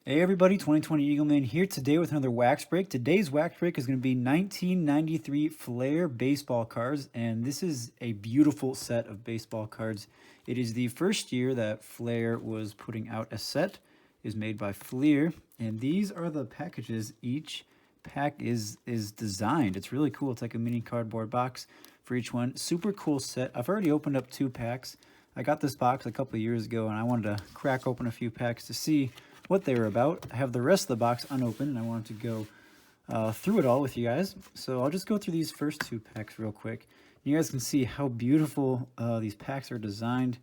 Hey everybody, 2020 Eagleman here today with another wax break. Today's wax break is going to be 1993 Flair baseball cards, and this is a beautiful set of baseball cards. It is the first year that Flair was putting out a set. It is made by Fleer, and these are the packages. Each pack is designed. It's really cool. It's like a mini cardboard box for each one. Super cool set. I've already opened up 2 packs. I got this box a couple of years ago, and I wanted to crack open a few packs to see what they were about. I have the rest of the box unopened, and I wanted to go through it all with you guys. So I'll just go through these first 2 packs real quick. You guys can see how beautiful these packs are designed,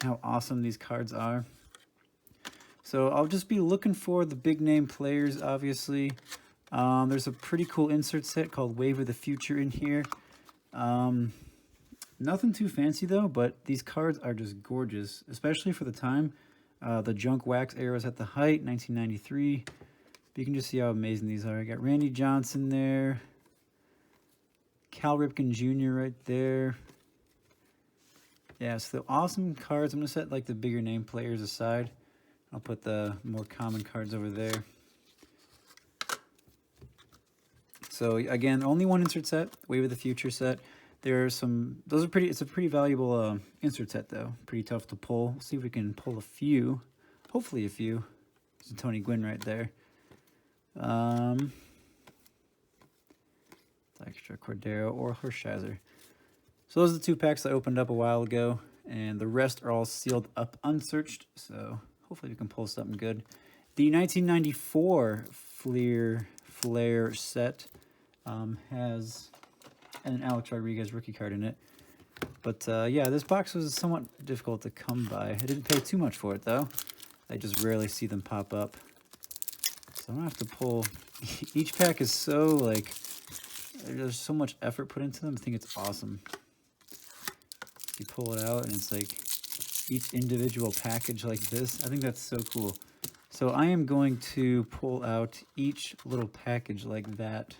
how awesome these cards are. So I'll just be looking for the big name players, obviously. There's a pretty cool insert set called Wave of the Future in here. Nothing too fancy though, but these cards are just gorgeous, especially for the time. The junk wax era was at the height, 1993. But you can just see how amazing these are. I got Randy Johnson there. Cal Ripken Jr. right there. Yeah, so awesome cards. I'm going to set like the bigger name players aside. I'll put the more common cards over there. So again, only one insert set, Wave of the Future set. There are some, those are pretty, it's a pretty valuable insert set though. Pretty tough to pull. Let's see if we can pull a few. Hopefully a few. There's a Tony Gwynn right there. Extra Cordero or Hershiser. So those are the 2 packs I opened up a while ago, and the rest are all sealed up unsearched. So hopefully we can pull something good. The 1994 Fleer Flair set has an Alex Rodriguez rookie card in it. But yeah, this box was somewhat difficult to come by. I didn't pay too much for it though. I just rarely see them pop up. So I'm gonna have to pull. Each pack is so like, there's so much effort put into them. I think it's awesome. You pull it out and it's like each individual package like this. I think that's so cool. So I am going to pull out each little package like that,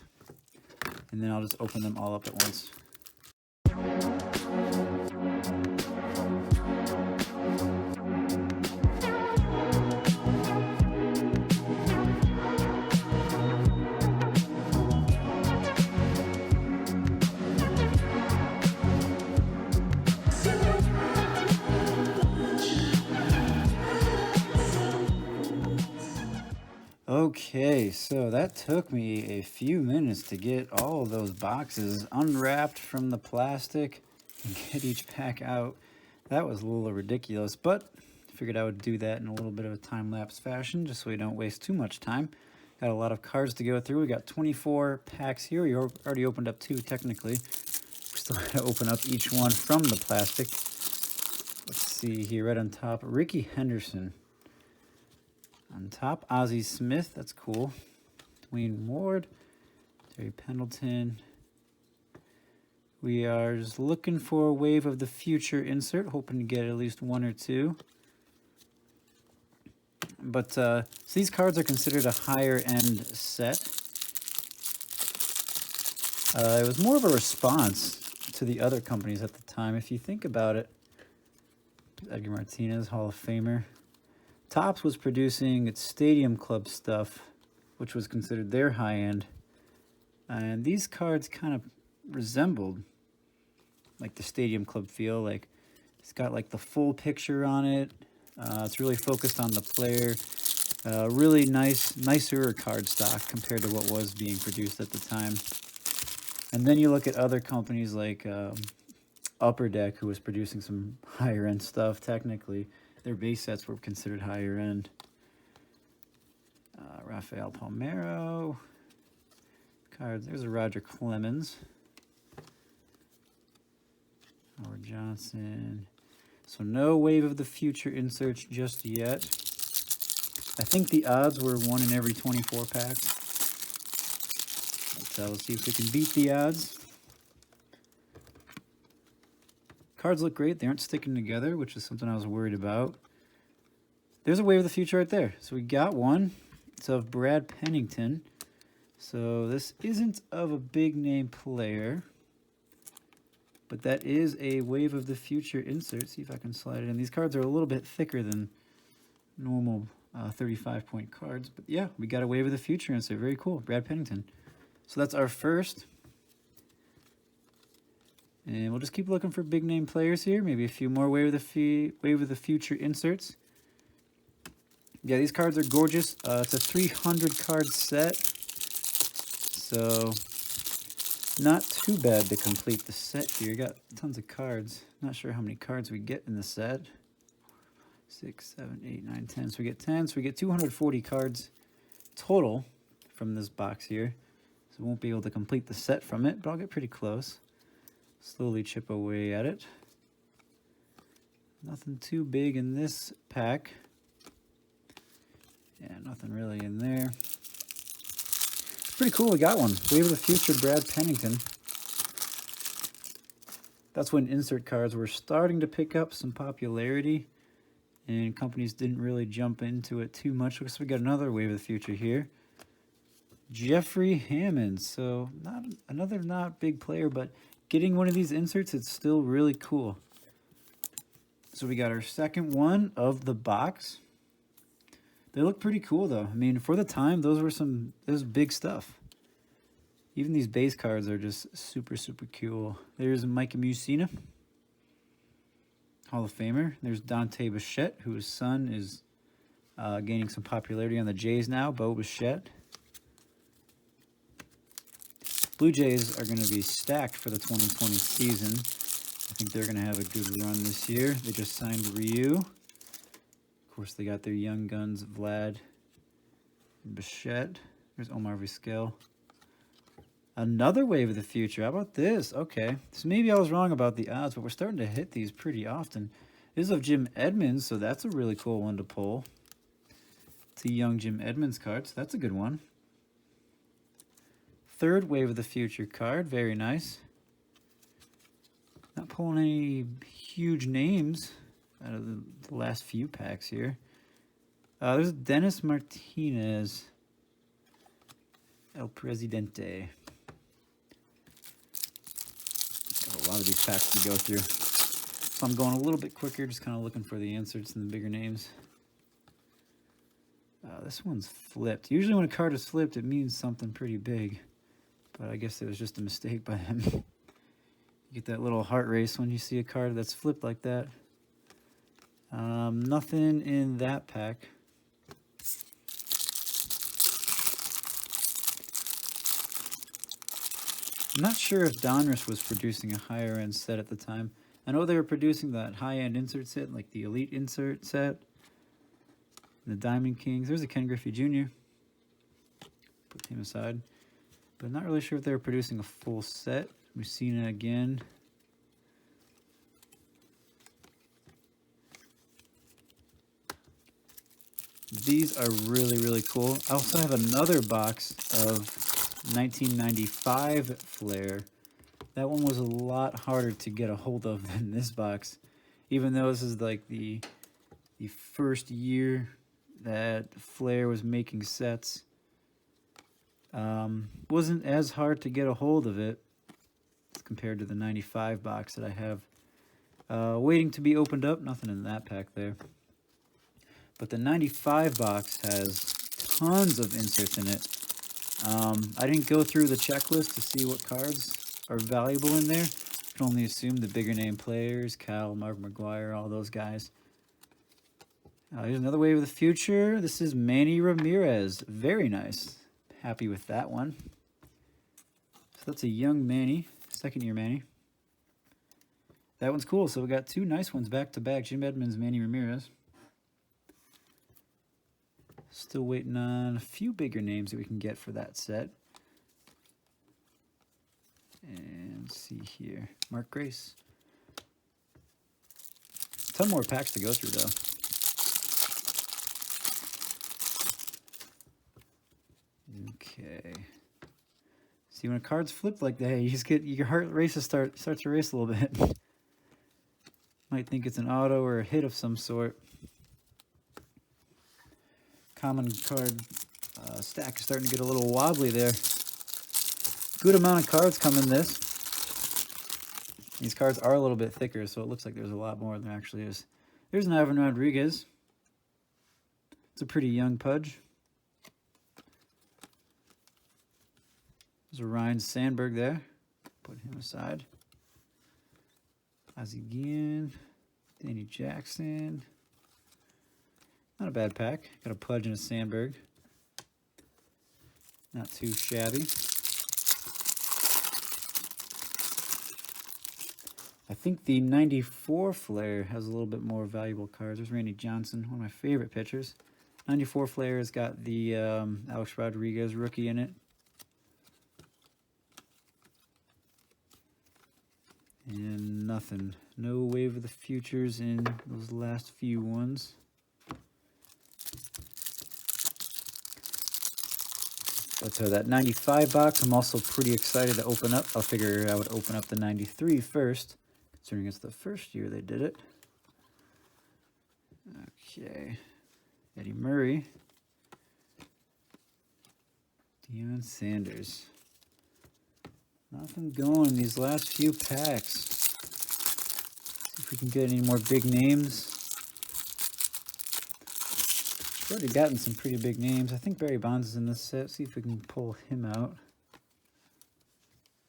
and then I'll just open them all up at once. Okay, so that took me a few minutes to get all of those boxes unwrapped from the plastic and get each pack out. That was a little ridiculous, but I figured I would do that in a little bit of a time-lapse fashion just so we don't waste too much time. Got a lot of cards to go through. We got 24 packs here. We already opened up 2 technically. We still got to open up each one from the plastic. Let's see here, right on top, Ricky Henderson. On top, Ozzie Smith, that's cool. Dwayne Ward, Terry Pendleton. We are just looking for a Wave of the Future insert, hoping to get at least 1 or 2. But so these cards are considered a higher end set. It was more of a response to the other companies at the time. If you think about it, Edgar Martinez, Hall of Famer. Topps was producing its Stadium Club stuff, which was considered their high-end. And these cards kind of resembled like the Stadium Club feel. Like it's got like the full picture on it. It's really focused on the player. Really nicer card stock compared to what was being produced at the time. And then you look at other companies like Upper Deck, who was producing some higher-end stuff technically. Their base sets were considered higher end. Rafael Palmeiro. Cards. There's a Roger Clemens. Howard Johnson. So no Wave of the Future inserts just yet. I think the odds were 1 in every 24 packs. So let's see if we can beat the odds. Cards look great. They aren't sticking together, which is something I was worried about. There's a Wave of the Future right there. So we got one. It's of Brad Pennington. So this isn't of a big name player, but that is a Wave of the Future insert. See if I can slide it in. These cards are a little bit thicker than normal 35-point cards. But yeah, we got a Wave of the Future insert. Very cool. Brad Pennington. So that's our first. And we'll just keep looking for big name players here. Maybe a few more Wave of the Future inserts. Yeah, these cards are gorgeous. It's a 300 card set. So not too bad to complete the set here. Got tons of cards. Not sure how many cards we get in the set. 6, 7, 8, 9, 10. So we get 10. So we get 240 cards total from this box here. So we won't be able to complete the set from it, but I'll get pretty close. Slowly chip away at it. Nothing too big in this pack. Yeah, nothing really in there. Pretty cool, we got one. Wave of the Future, Brad Pennington. That's when insert cards were starting to pick up some popularity, and companies didn't really jump into it too much. So we got another Wave of the Future here. Jeffrey Hammond. So not big player, but getting one of these inserts, it's still really cool. So we got our second one of the box. They look pretty cool, though. I mean, for the time, those was big stuff. Even these base cards are just super, super cool. There's Mike Musina, Hall of Famer. There's Dante Bichette, whose son is gaining some popularity on the Jays now, Bo Bichette. Blue Jays are going to be stacked for the 2020 season. I think they're going to have a good run this year. They just signed Ryu. Of course, they got their young guns, Vlad and Bichette. There's Omar Vizquel. Another Wave of the Future. How about this? Okay. So maybe I was wrong about the odds, but we're starting to hit these pretty often. This is of Jim Edmonds, so that's a really cool one to pull. It's a young Jim Edmonds card, so that's a good one. Third Wave of the Future card. Very nice. Not pulling any huge names out of the last few packs here. There's Dennis Martinez, El Presidente. Got a lot of these packs to go through. So I'm going a little bit quicker, just kind of looking for the inserts and the bigger names. This one's flipped. Usually when a card is flipped, it means something pretty big. But I guess it was just a mistake by him. You get that little heart race when you see a card that's flipped like that. Nothing in that pack. I'm not sure if Donruss was producing a higher end set at the time. I know they were producing that high end insert set, like the Elite insert set. The Diamond Kings. There's a Ken Griffey Jr. Put him aside. But not really sure if they were producing a full set. We've seen it again. These are really, really cool. I also have another box of 1995 Flair. That one was a lot harder to get a hold of than this box. Even though this is like the first year that Flair was making sets. Wasn't as hard to get a hold of it compared to the 95 box that I have waiting to be opened up. Nothing in that pack there. But the 95 box has tons of inserts in it. I didn't go through the checklist to see what cards are valuable in there. I can only assume the bigger name players, Cal, Mark McGuire, all those guys. Here's another Wave of the Future. This is Manny Ramirez. Very nice. Happy with that one. So that's a young Manny, second year Manny. That one's cool. So we got two nice ones back to back. Jim Edmonds, Manny Ramirez. Still waiting on a few bigger names that we can get for that set. And let's see here. Mark Grace. A ton more packs to go through though. Okay. See, when a card's flipped like that, you just get your heart races starts to race a little bit. Might think it's an auto or a hit of some sort. Common card stack is starting to get a little wobbly there. Good amount of cards come in this. These cards are a little bit thicker, so it looks like there's a lot more than there actually is. There's an Ivan Rodriguez. It's a pretty young Pudge. There's a Ryan Sandberg there. Put him aside. Ozzie Guillen, Danny Jackson. Not a bad pack. Got a Pudge and a Sandberg. Not too shabby. I think the 94 Flair has a little bit more valuable cards. There's Randy Johnson, one of my favorite pitchers. 94 Flair has got the Alex Rodriguez rookie in it. And nothing. No Wave of the Futures in those last few ones. But that 95 box, I'm also pretty excited to open up. I'll figure I would open up the 93 first, considering it's the first year they did it. Okay. Eddie Murray. Deion Sanders. Nothing going in these last few packs. See if we can get any more big names. We've already gotten some pretty big names. I think Barry Bonds is in this set. See if we can pull him out.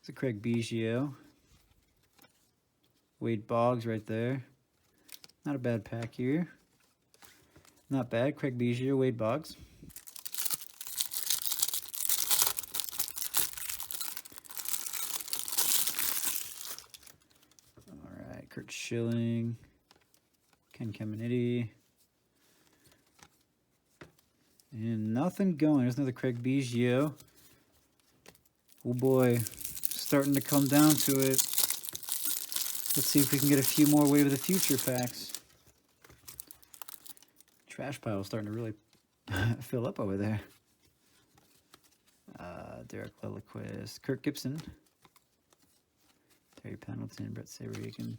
It's a Craig Biggio. Wade Boggs right there. Not a bad pack here. Not bad. Craig Biggio, Wade Boggs. All right, Kurt Schilling, Ken Caminiti. And nothing going. There's another Craig Biggio. Oh boy, starting to come down to it. Let's see if we can get a few more Wave of the Future packs. Trash pile starting to really fill up over there. Derek Lilliquist, Kirk Gibson, Terry Pendleton, Brett Saberhagen.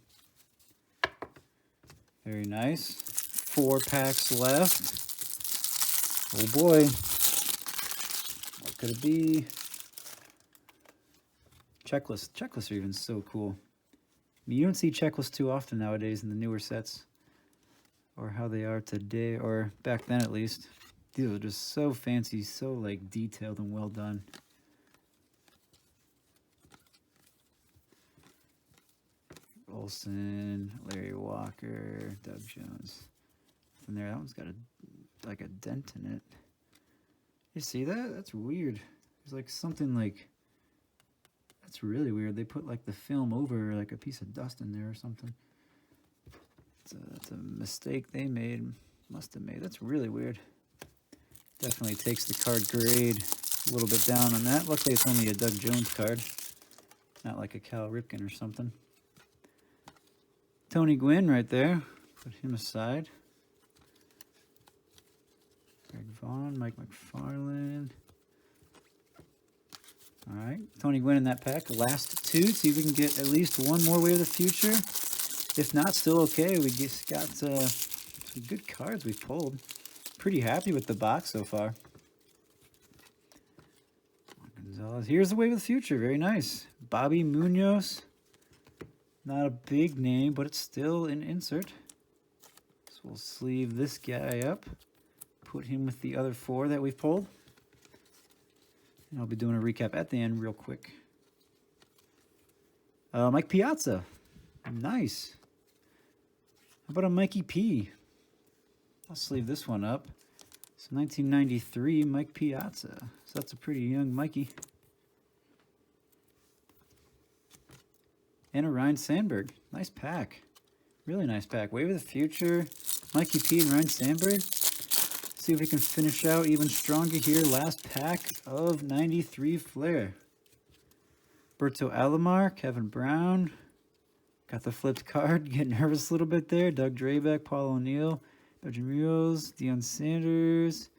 Very nice. 4 packs left. Oh boy. What could it be? Checklists. Checklists are even so cool. I mean, you don't see checklists too often nowadays in the newer sets. Or how they are today, or back then at least. These are just so fancy, so like detailed and well done. Olsen, Larry Walker, Doug Jones. From there, that one's got like a dent in it. You see that? That's weird. There's like something like, that's really weird. They put like the film over like a piece of dust in there or something. That's a mistake they must have made. That's really weird. Definitely takes the card grade a little bit down on that. Luckily it's only a Doug Jones card, not like a Cal Ripken or something. Tony Gwynn right there. Put him aside. Greg Vaughn, Mike McFarland. All right, Tony Gwynn in that pack. Last 2. See if we can get at least one more Wave of the Future. If not, still okay. We just got some good cards we pulled. Pretty happy with the box so far. Gonzalez. Here's the Wave of the Future. Very nice. Bobby Munoz. Not a big name, but it's still an insert. So we'll sleeve this guy up. Put him with the other 4 that we've pulled. And I'll be doing a recap at the end real quick. Mike Piazza. Nice. How about a Mikey P? I'll sleeve this one up. So 1993 Mike Piazza. So that's a pretty young Mikey. And a Ryan Sandberg. Nice pack. Really nice pack. Wave of the Future. Mikey P and Ryan Sandberg. See if we can finish out even stronger here. Last pack of 93 Flair. Berto Alomar, Kevin Brown. Got the flipped card. Getting nervous a little bit there. Doug Drabek, Paul O'Neill, Benjamin Rios, Deion Sanders.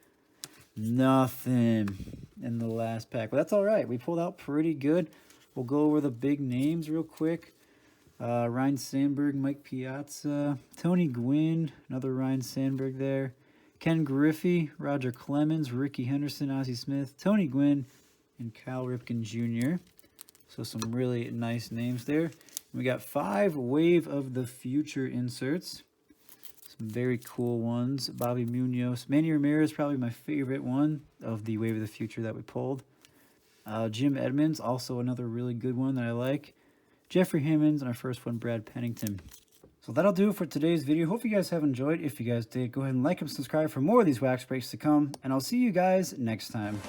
Nothing in the last pack. But that's all right. We pulled out pretty good. We'll go over the big names real quick. Ryan Sandberg, Mike Piazza, Tony Gwynn, another Ryan Sandberg there. Ken Griffey, Roger Clemens, Ricky Henderson, Ozzie Smith, Tony Gwynn, and Cal Ripken Jr. So some really nice names there. We got 5 Wave of the Future inserts. So very cool ones. Bobby Munoz. Manny Ramirez, probably my favorite one of the Wave of the Future that we pulled. Jim Edmonds, also another really good one that I like. Jeffrey Hammons, and our first one, Brad Pennington. So that'll do it for today's video. Hope you guys have enjoyed. If you guys did, go ahead and like and subscribe for more of these wax breaks to come. And I'll see you guys next time.